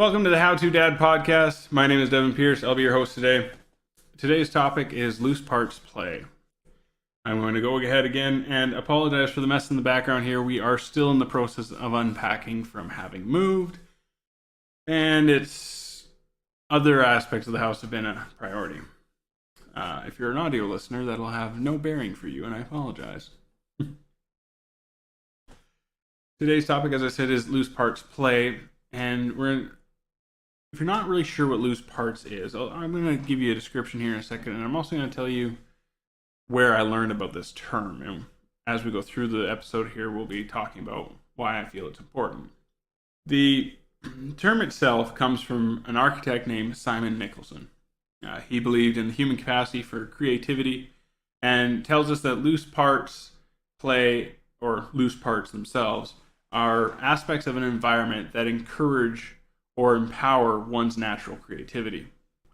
Welcome to the How2Dad podcast. My name is Devin Pierce. I'll be your host today. Today's topic is loose parts play. I'm going to go ahead again and apologize for the mess in the background here. We are still in the process of unpacking from having moved, and it's other aspects of the house have been a priority. If you're an audio listener, that'll have no bearing for you, and I apologize. Today's topic, as I said, is loose parts play, and if you're not really sure what loose parts is, I'm going to give you a description here in a second, and I'm also going to tell you where I learned about this term. And as we go through the episode here, we'll be talking about why I feel it's important. The term itself comes from an architect named Simon Nicholson. He believed in the human capacity for creativity and tells us that loose parts play, or loose parts themselves, are aspects of an environment that encourage or empower one's natural creativity.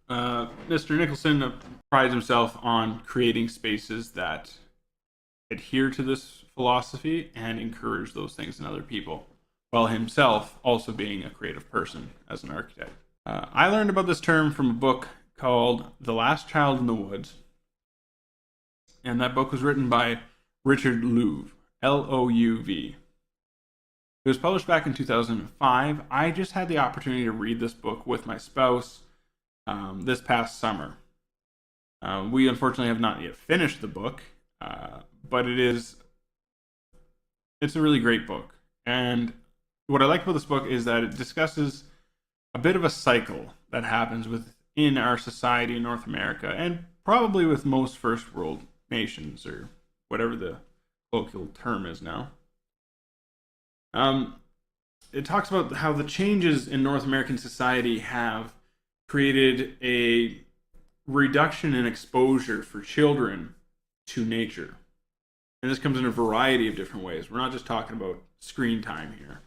Mr. Nicholson prides himself on creating spaces that adhere to this philosophy and encourage those things in other people, while himself also being a creative person as an architect. I learned about this term from a book called The Last Child in the Woods, and that book was written by Richard Louv, L-O-U-V. It was published back in 2005. I just had the opportunity to read this book with my spouse this past summer. We unfortunately have not yet finished the book, but it's a really great book. And what I like about this book is that it discusses a bit of a cycle that happens within our society in North America, and probably with most first world nations, or whatever the colloquial term is now. It talks about how the changes in North American society have created a reduction in exposure for children to nature. And this comes in a variety of different ways. We're not just talking about screen time here,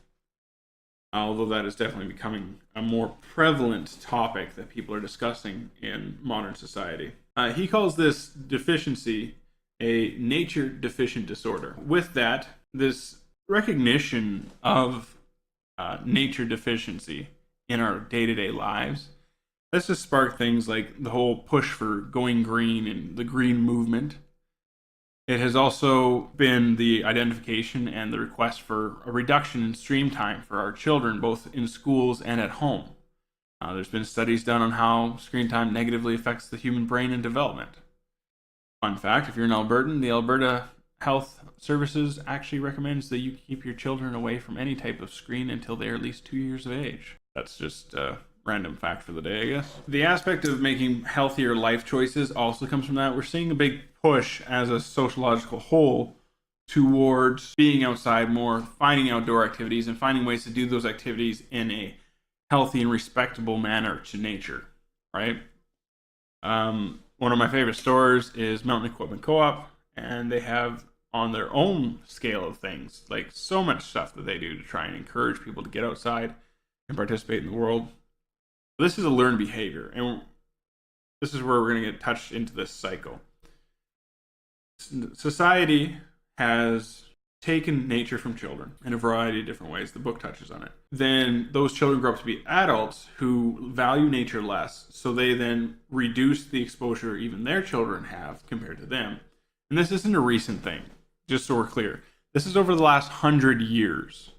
although that is definitely becoming a more prevalent topic that people are discussing in modern society. He calls this deficiency a nature deficient disorder. With that, this recognition of nature deficiency in our day-to-day lives, this has sparked things like the whole push for going green and the green movement. It has also been the identification and the request for a reduction in screen time for our children, both in schools and at home. There's been studies done on how screen time negatively affects the human brain and development. Fun fact, if you're an Albertan, the Alberta Health Services actually recommends that you keep your children away from any type of screen until they are at least 2 years of age. That's just a random fact for the day, I guess. The aspect of making healthier life choices also comes from that. We're seeing a big push as a sociological whole towards being outside more, finding outdoor activities, and finding ways to do those activities in a healthy and respectable manner to nature, right? One of my favorite stores is Mountain Equipment Co-op, and they have on their own scale of things, like so much stuff that they do to try and encourage people to get outside and participate in the world. This is a learned behavior, and this is where we're going to get touched into this cycle. Society has taken nature from children in a variety of different ways. The book touches on it. Then those children grow up to be adults who value nature less, so they then reduce the exposure even their children have compared to them. And this isn't a recent thing, just so we're clear. This is over the last 100 years,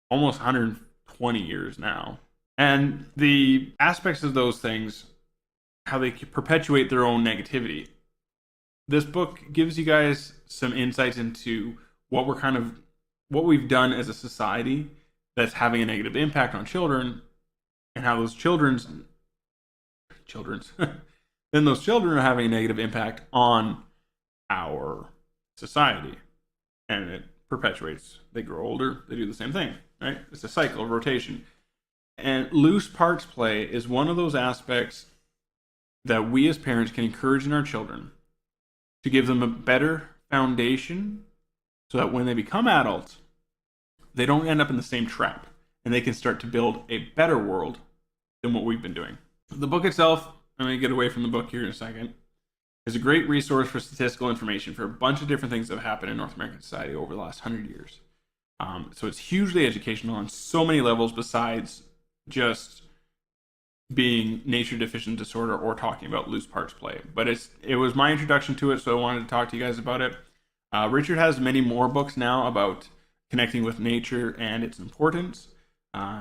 almost 120 years now. And the aspects of those things, how they perpetuate their own negativity. This book gives you guys some insights into what we've done as a society that's having a negative impact on children, and how those children's then those children are having a negative impact on our society, and it perpetuates. They grow older, they do the same thing, right? It's a cycle, rotation. And loose parts play is one of those aspects that we as parents can encourage in our children to give them a better foundation, so that when they become adults, they don't end up in the same trap, and they can start to build a better world than what we've been doing. The book itself, I'm going to get away from the book here in a second, is a great resource for statistical information for a bunch of different things that have happened in North American society over the last 100 years. So it's hugely educational on so many levels besides just being nature deficient disorder or talking about loose parts play. But it was my introduction to it, so I wanted to talk to you guys about it. Richard has many more books now about connecting with nature and its importance.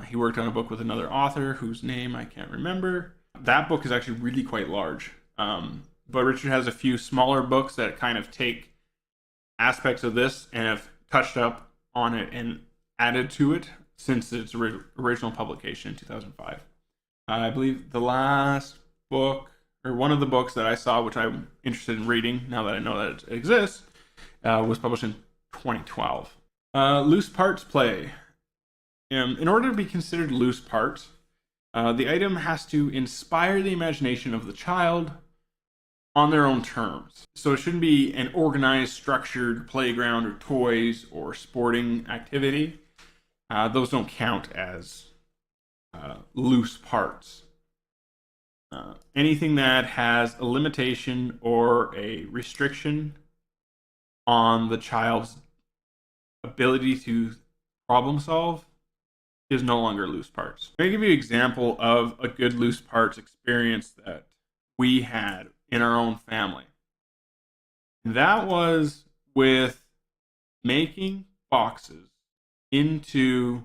He worked on a book with another author whose name I can't remember. That book is actually really quite large. But Richard has a few smaller books that kind of take aspects of this and have touched up on it and added to it since its original publication in 2005. I believe the last book, or one of the books that I saw, which I'm interested in reading now that I know that it exists, was published in 2012. Loose parts play. In order to be considered loose parts, the item has to inspire the imagination of the child on their own terms. So it shouldn't be an organized, structured playground or toys or sporting activity. Those don't count as loose parts. Anything that has a limitation or a restriction on the child's ability to problem solve is no longer loose parts. I'm going to give you an example of a good loose parts experience that we had in our own family. And that was with making boxes into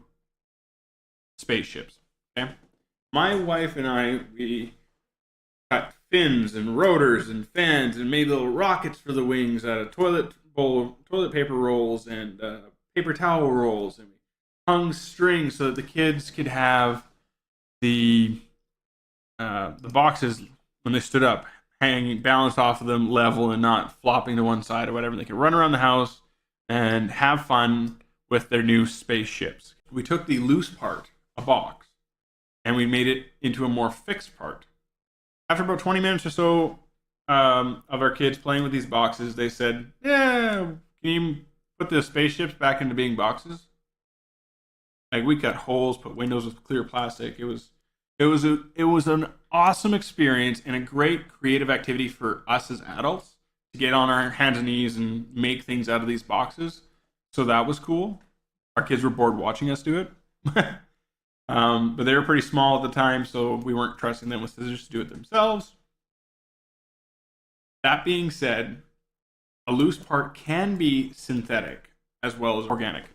spaceships. Okay? My wife and I, we got fins and rotors and fans and made little rockets for the wings out of toilet paper rolls and paper towel rolls, and we hung string so that the kids could have the boxes when they stood up hanging balanced off of them level and not flopping to one side or whatever. They could run around the house and have fun with their new spaceships. We took the loose part, a box, and we made it into a more fixed part. After about 20 minutes or so of our kids playing with these boxes, they said, "Yeah, can you put the spaceships back into being boxes?" Like, we cut holes, put windows with clear plastic. It was an awesome experience and a great creative activity for us as adults to get on our hands and knees and make things out of these boxes. So that was cool. Our kids were bored watching us do it. But they were pretty small at the time, so we weren't trusting them with scissors to do it themselves. That being said, a loose part can be synthetic as well as organic.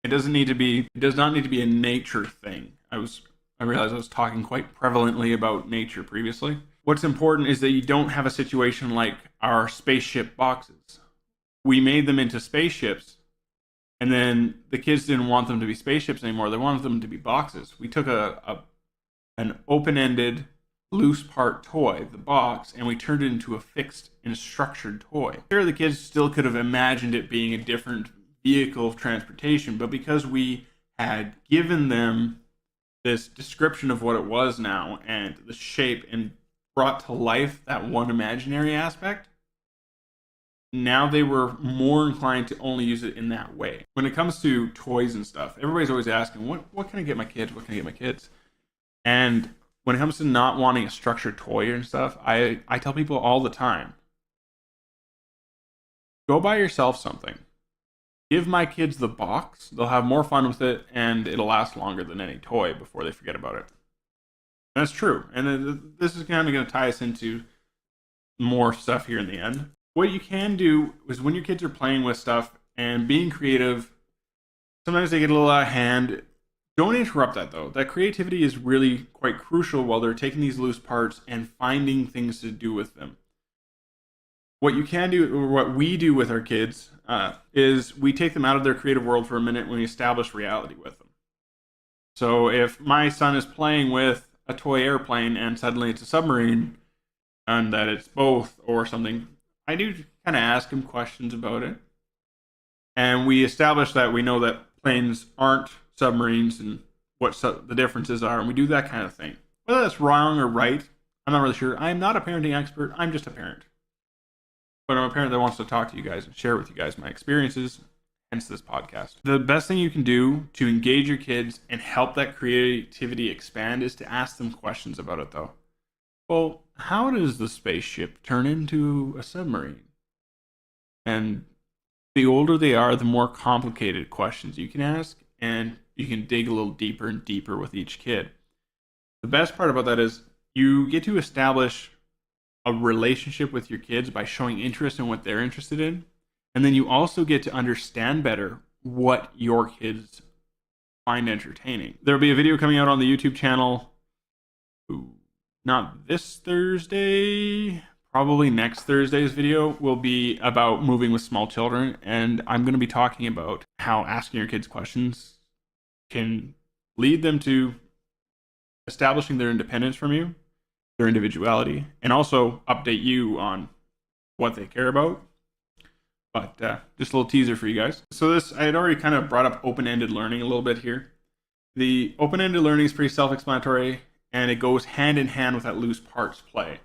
It does not need to be a nature thing. I realized I was talking quite prevalently about nature previously. What's important is that you don't have a situation like our spaceship boxes. We made them into spaceships, and then the kids didn't want them to be spaceships anymore. They wanted them to be boxes. We took an open-ended, loose part toy, the box, and we turned it into a fixed and structured toy. Here, the kids still could have imagined it being a different vehicle of transportation, but because we had given them this description of what it was now and the shape and brought to life that one imaginary aspect, now they were more inclined to only use it in that way. When it comes to toys and stuff, everybody's always asking, what can I get my kids? What can I get my kids? And when it comes to not wanting a structured toy and stuff, I tell people all the time, go buy yourself something. Give my kids the box. They'll have more fun with it, and it'll last longer than any toy before they forget about it. And that's true. And this is kind of going to tie us into more stuff here in the end. What you can do is when your kids are playing with stuff and being creative, sometimes they get a little out of hand. Don't interrupt that, though. That creativity is really quite crucial while they're taking these loose parts and finding things to do with them. What you can do, or what we do with our kids, is we take them out of their creative world for a minute when we establish reality with them. So if my son is playing with a toy airplane and suddenly it's a submarine, and that it's both or something, I do kind of ask him questions about it. And we establish that we know that planes aren't submarines and what the differences are, and we do that kind of thing. Whether that's wrong or right, I'm not really sure. I'm not a parenting expert. I'm just a parent. But I'm a parent that wants to talk to you guys and share with you guys my experiences, hence this podcast. The best thing you can do to engage your kids and help that creativity expand is to ask them questions about it, though. Well, how does the spaceship turn into a submarine? And the older they are, the more complicated questions you can ask, and you can dig a little deeper and deeper with each kid. The best part about that is You get to establish a relationship with your kids by showing interest in what they're interested in. And then you also get to understand better what your kids find entertaining. There'll be a video coming out on the YouTube channel, not this Thursday, probably next Thursday's video will be about moving with small children. And I'm going to be talking about how asking your kids questions can lead them to establishing their independence from you, their individuality, and also update you on what they care about. But just a little teaser for you guys. So I had already kind of brought up open-ended learning a little bit here. The open-ended learning is pretty self-explanatory, and it goes hand in hand with that loose parts play.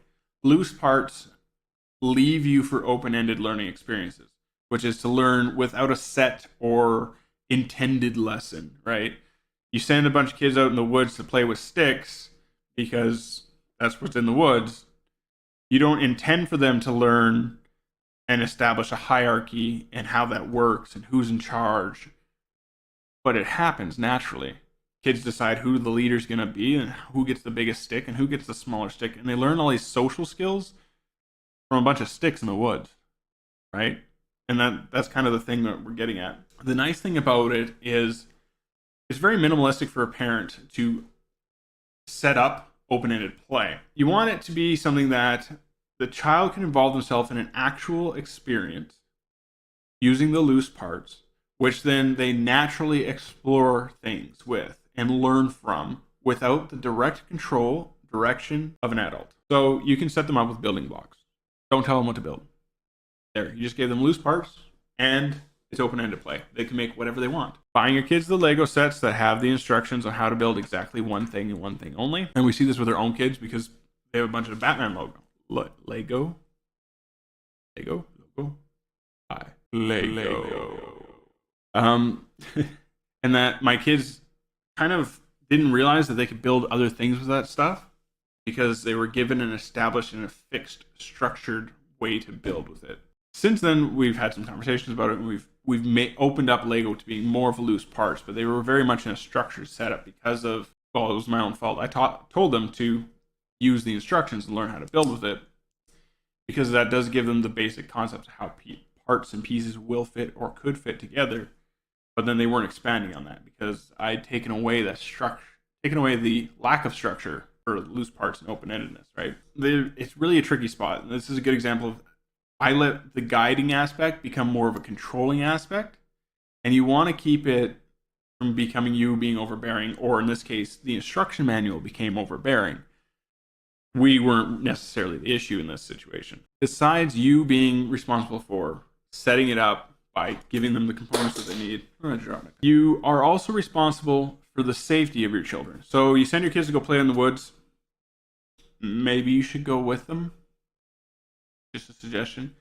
Loose parts leave you for open-ended learning experiences, which is to learn without a set or intended lesson, right? You send a bunch of kids out in the woods to play with sticks because that's what's in the woods. You don't intend for them to learn and establish a hierarchy and how that works and who's in charge. But it happens naturally. Kids decide who the leader's going to be and who gets the biggest stick and who gets the smaller stick. And they learn all these social skills from a bunch of sticks in the woods, right? And that's kind of the thing that we're getting at. The nice thing about it is it's very minimalistic for a parent to set up open-ended play. You want it to be something that the child can involve themselves in an actual experience using the loose parts, which then they naturally explore things with and learn from without the direct control, direction of an adult. So you can set them up with building blocks. Don't tell them what to build. There, you just gave them loose parts and it's open-ended play. They can make whatever they want. Buying your kids the Lego sets that have the instructions on how to build exactly one thing and one thing only. And we see this with our own kids because they have a bunch of Batman Lego. And that my kids kind of didn't realize that they could build other things with that stuff because they were given an established and a fixed, structured way to build with it. Since then, we've had some conversations about it, and we've opened up Lego to being more of loose parts, but they were very much in a structured setup because of, well, it was my own fault. I told them to use the instructions and learn how to build with it, because that does give them the basic concepts of how parts and pieces will fit or could fit together. But then they weren't expanding on that because I'd taken away the lack of structure for loose parts and open-endedness, right? It's really a tricky spot. And this is a good example of I let the guiding aspect become more of a controlling aspect, and you want to keep it from becoming you being overbearing, or in this case, the instruction manual became overbearing. We weren't necessarily the issue in this situation. Besides you being responsible for setting it up by giving them the components that they need, you are also responsible for the safety of your children. So you send your kids to go play in the woods. Maybe you should go with them. Just a suggestion.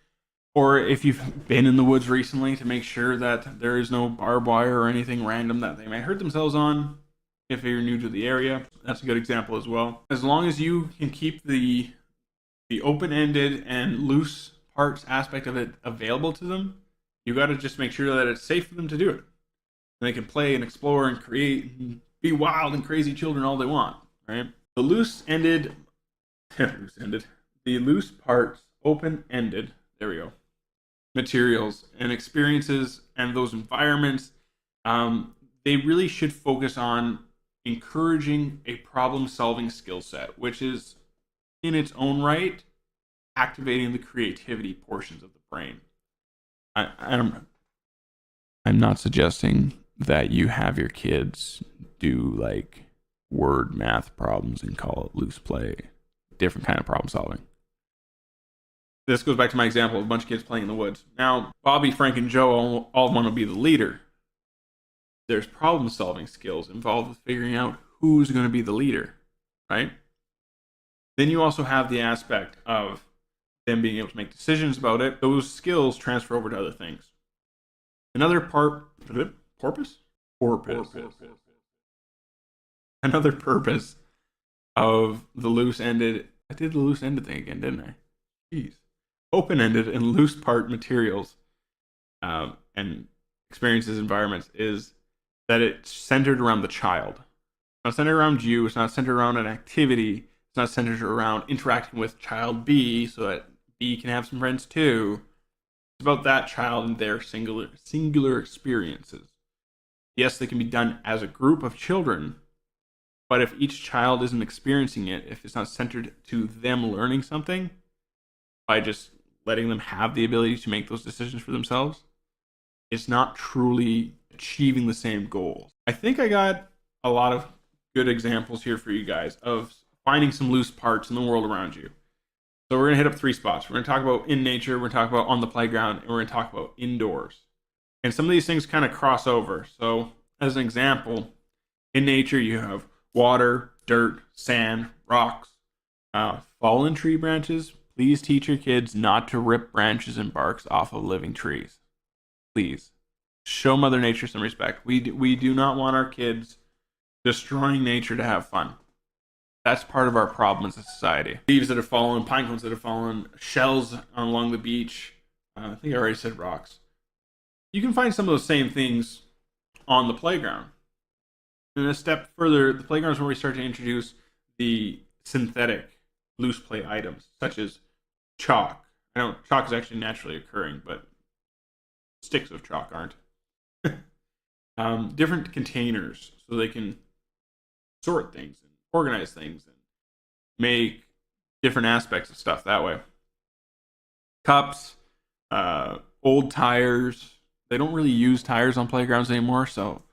Or if you've been in the woods recently, to make sure that there is no barbed wire or anything random that they might hurt themselves on. If you're new to the area, that's a good example as well. As long as you can keep the open-ended and loose parts aspect of it available to them, you got to just make sure that it's safe for them to do it. And they can play and explore and create and be wild and crazy children all they want, right? The loose parts, open-ended, there we go, materials and experiences and those environments, they really should focus on encouraging a problem-solving skill set, which is in its own right activating the creativity portions of the brain. I'm not suggesting that you have your kids do like word math problems and call it loose play. Different kind of problem solving. This goes back to my example of a bunch of kids playing in the woods. Now, Bobby, Frank, and Joe all want to be the leader. There's problem solving skills involved with figuring out who's going to be the leader, right? Then you also have the aspect of them being able to make decisions about it. Those skills transfer over to other things. Another purpose of the loose-ended, I did the loose-ended thing again, didn't I? Jeez. Open-ended and loose part materials and experiences, environments, is that it's centered around the child. It's not centered around you. It's not centered around an activity. It's It's not centered around interacting with child B so that B can have some friends too. It's about that child and their singular experiences. Yes, they can be done as a group of children, but if each child isn't experiencing it, if it's not centered to them learning something by just letting them have the ability to make those decisions for themselves, it's not truly achieving the same goals. I think I got a lot of good examples here for you guys of finding some loose parts in the world around you. So we're going to hit up 3 spots. We're going to talk about in nature, we're going to talk about on the playground, and we're going to talk about indoors. And some of these things kind of cross over. So as an example, in nature you have water, dirt, sand, rocks, fallen tree branches. Please teach your kids not to rip branches and barks off of living trees. Please. Show Mother Nature some respect. We do not want our kids destroying nature to have fun. That's part of our problem as a society. Leaves that have fallen, pine cones that have fallen, shells along the beach. I think I already said rocks. You can find some of those same things on the playground. And a step further, the playground is where we start to introduce the synthetic loose play items, such as chalk. I know chalk is actually naturally occurring, but sticks of chalk aren't. Different containers so they can sort things and organize things and make different aspects of stuff that way. Cups, old tires. They don't really use tires on playgrounds anymore, so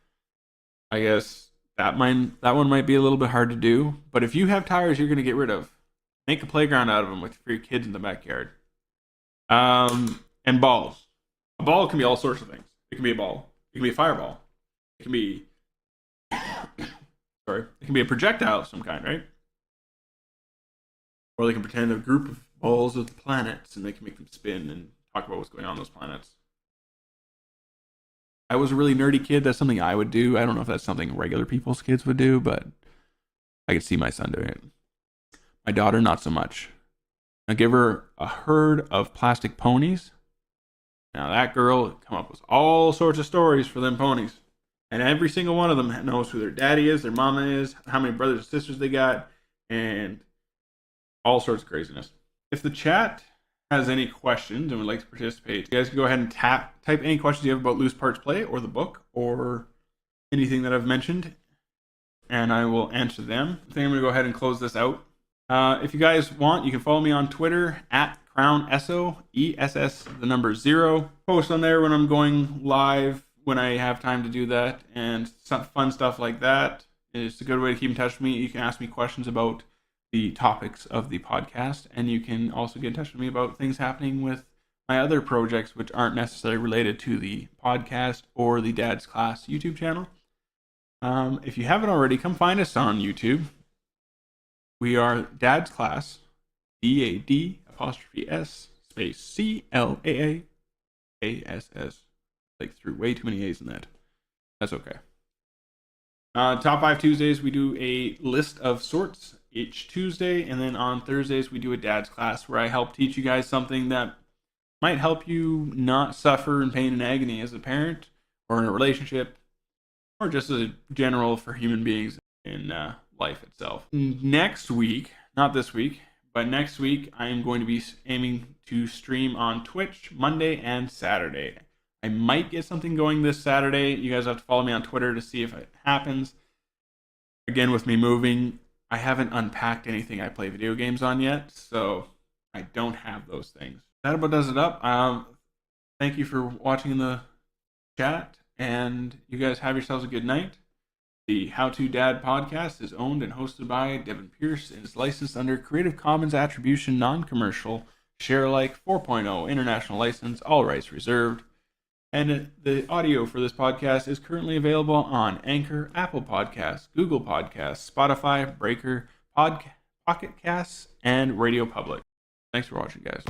I guess that one might be a little bit hard to do. But if you have tires you're going to get rid of, make a playground out of them for your kids in the backyard. And balls. A ball can be all sorts of things. It can be a ball. It can be a fireball. It can be it can be a projectile of some kind, right? Or they can pretend a group of balls with planets and they can make them spin and talk about what's going on those planets. I was a really nerdy kid. That's something I would do. I don't know if that's something regular people's kids would do, but I could see my son doing it. My daughter, not so much. I give her a herd of plastic ponies. Now that girl come up with all sorts of stories for them ponies. And every single one of them knows who their daddy is, their mama is, how many brothers and sisters they got, and all sorts of craziness. If the chat has any questions and would like to participate, you guys can go ahead and type any questions you have about Loose Parts Play or the book or anything that I've mentioned, and I will answer them. I think I'm going to go ahead and close this out. If you guys want, you can follow me on Twitter at CrownEss0, ESS, the number 0. Post on there when I'm going live, when I have time to do that, and some fun stuff like that. It's a good way to keep in touch with me. You can ask me questions about the topics of the podcast, and you can also get in touch with me about things happening with my other projects, which aren't necessarily related to the podcast or the Dad's Class YouTube channel. If you haven't already, come find us on YouTube. We are Dad's Class, DAD''S space CLAAASS. Like threw way too many A's in that. That's okay. Top 5 Tuesdays, we do a list of sorts each Tuesday, and then on Thursdays we do a Dad's Class where I help teach you guys something that might help you not suffer in pain and agony as a parent or in a relationship or just as a general for human beings in life itself. Next week, not this week, but next week I am going to be aiming to stream on Twitch Monday and Saturday. I might get something going this Saturday. You guys have to follow me on Twitter to see if it happens. Again, with me moving, I haven't unpacked anything I play video games on yet, so I don't have those things. That about does it up. Thank you for watching the chat, and you guys have yourselves a good night. The How2Dad podcast is owned and hosted by Devin Pierce and is licensed under Creative Commons Attribution Non-Commercial Share Alike 4.0 International License, all rights reserved. And the audio for this podcast is currently available on Anchor, Apple Podcasts, Google Podcasts, Spotify, Breaker, Pocket Casts, and RadioPublic. Thanks for watching, guys.